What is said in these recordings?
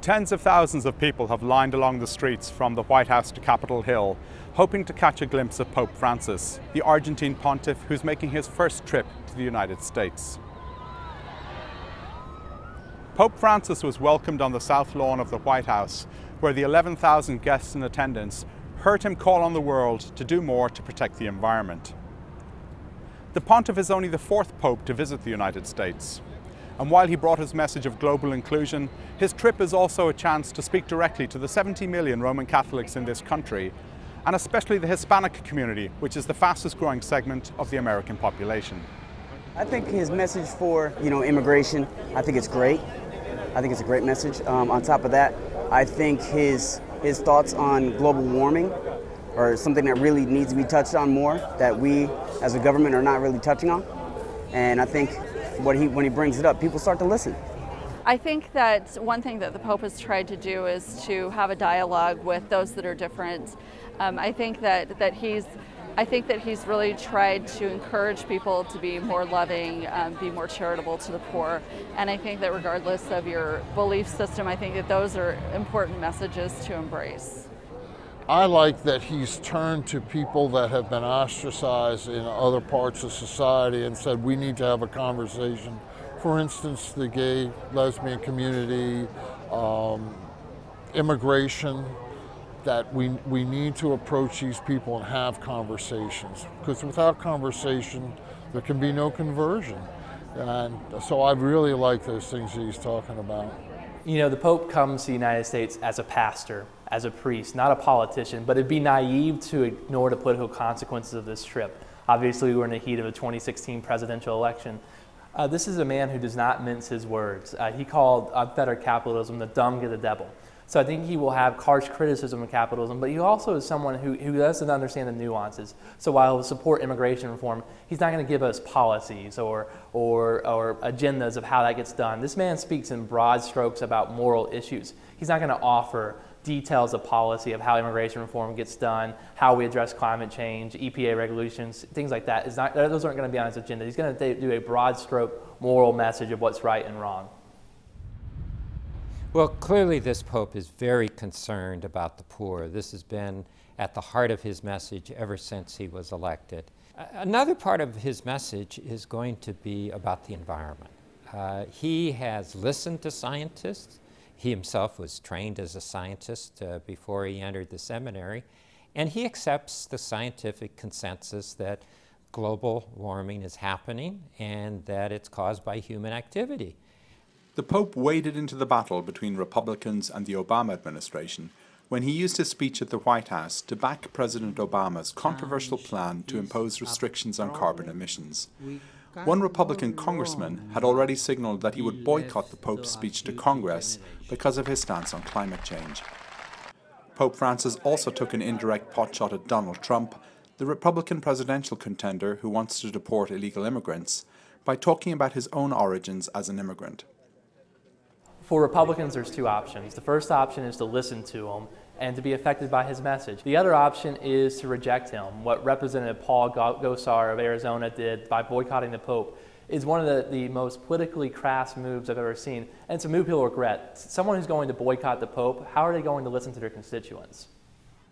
Tens of thousands of people have lined along the streets from the White House to Capitol Hill, hoping to catch a glimpse of Pope Francis, the Argentine pontiff who's making his first trip to the United States. Pope Francis was welcomed on the south lawn of the White House, where the 11,000 guests in attendance heard him call on the world to do more to protect the environment. The pontiff is only the fourth pope to visit the United States. And while he brought his message of global inclusion, his trip is also a chance to speak directly to the 70 million Roman Catholics in this country, and especially the Hispanic community, which is the fastest growing segment of the American population. I think his message for, immigration, I think it's great. I think it's a great message. On top of that, I think his thoughts on global warming are something that really needs to be touched on more, that we as a government are not really touching on. And I think when he brings it up, people start to listen. I think that one thing that the Pope has tried to do is to have a dialogue with those that are different. I think that he's really tried to encourage people to be more loving, be more charitable to the poor. And I think that regardless of your belief system, I think that those are important messages to embrace. I like that he's turned to people that have been ostracized in other parts of society and said we need to have a conversation. For instance, the gay, lesbian community, immigration, that we need to approach these people and have conversations. Because without conversation, there can be no conversion. And so I really like those things that he's talking about. The Pope comes to the United States as a pastor, as a priest, not a politician, but it'd be naive to ignore the political consequences of this trip. Obviously, we're in the heat of a 2016 presidential election. This is a man who does not mince his words. He called better capitalism the dung of the devil. So I think he will have harsh criticism of capitalism, but he also is someone who doesn't understand the nuances. So while he'll support immigration reform, he's not going to give us policies or agendas of how that gets done. This man speaks in broad strokes about moral issues. He's not going to offer details of policy of how immigration reform gets done, how we address climate change, EPA regulations, things like that. Those aren't going to be on his agenda. He's going to do a broad stroke moral message of what's right and wrong. Well, clearly this Pope is very concerned about the poor. This has been at the heart of his message ever since he was elected. Another part of his message is going to be about the environment. He has listened to scientists. He himself was trained as a scientist before he entered the seminary, and he accepts the scientific consensus that global warming is happening and that it's caused by human activity. The Pope waded into the battle between Republicans and the Obama administration when he used his speech at the White House to back President Obama's controversial plan to impose restrictions on carbon emissions. One Republican congressman had already signaled that he would boycott the Pope's speech to Congress because of his stance on climate change. Pope Francis also took an indirect potshot at Donald Trump, the Republican presidential contender who wants to deport illegal immigrants, by talking about his own origins as an immigrant. For Republicans, there's two options. The first option is to listen to him and to be affected by his message. The other option is to reject him. What Representative Paul Gosar of Arizona did by boycotting the Pope is one of the most politically crass moves I've ever seen, and it's a move he'll regret. Someone who's going to boycott the Pope, how are they going to listen to their constituents?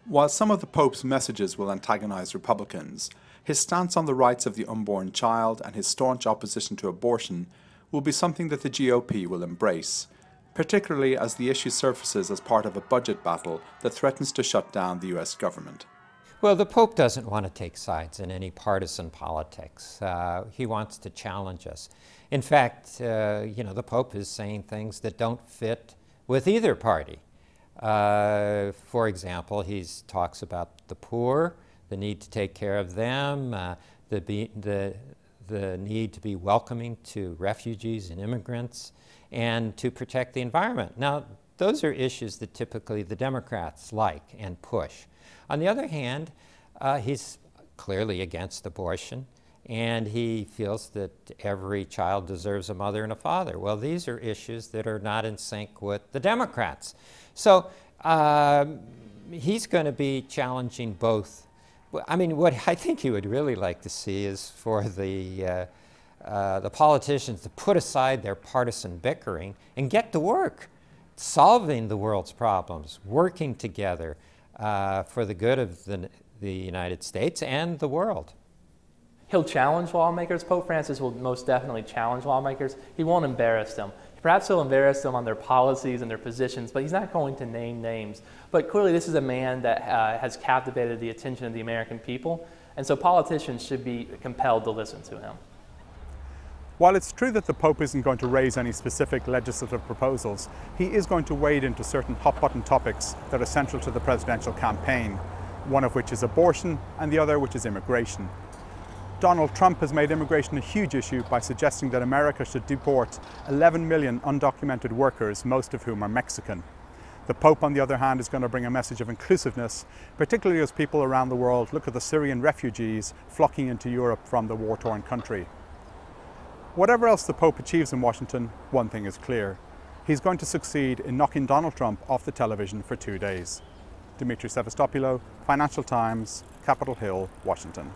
While some of the Pope's messages will antagonize Republicans, his stance on the rights of the unborn child and his staunch opposition to abortion will be something that the GOP will embrace, particularly as the issue surfaces as part of a budget battle that threatens to shut down the US government. Well, the Pope doesn't want to take sides in any partisan politics. He wants to challenge us. In fact, the Pope is saying things that don't fit with either party. For example, he talks about the poor, the need to take care of them, the need to be welcoming to refugees and immigrants, and to protect the environment. Now, those are issues that typically the Democrats like and push. On the other hand, he's clearly against abortion, and he feels that every child deserves a mother and a father. Well, these are issues that are not in sync with the Democrats. So he's going to be challenging both. I mean, what I think he would really like to see is for the politicians to put aside their partisan bickering and get to work solving the world's problems, working together for the good of the United States and the world. He'll challenge lawmakers. Pope Francis will most definitely challenge lawmakers. He won't embarrass them. Perhaps he'll embarrass them on their policies and their positions, but he's not going to name names. But clearly this is a man that has captivated the attention of the American people, and so politicians should be compelled to listen to him. While it's true that the Pope isn't going to raise any specific legislative proposals, he is going to wade into certain hot-button topics that are central to the presidential campaign, one of which is abortion and the other which is immigration. Donald Trump has made immigration a huge issue by suggesting that America should deport 11 million undocumented workers, most of whom are Mexican. The Pope, on the other hand, is going to bring a message of inclusiveness, particularly as people around the world look at the Syrian refugees flocking into Europe from the war-torn country. Whatever else the Pope achieves in Washington, one thing is clear. He's going to succeed in knocking Donald Trump off the television for 2 days. Demetri Sevastopulo, Financial Times, Capitol Hill, Washington.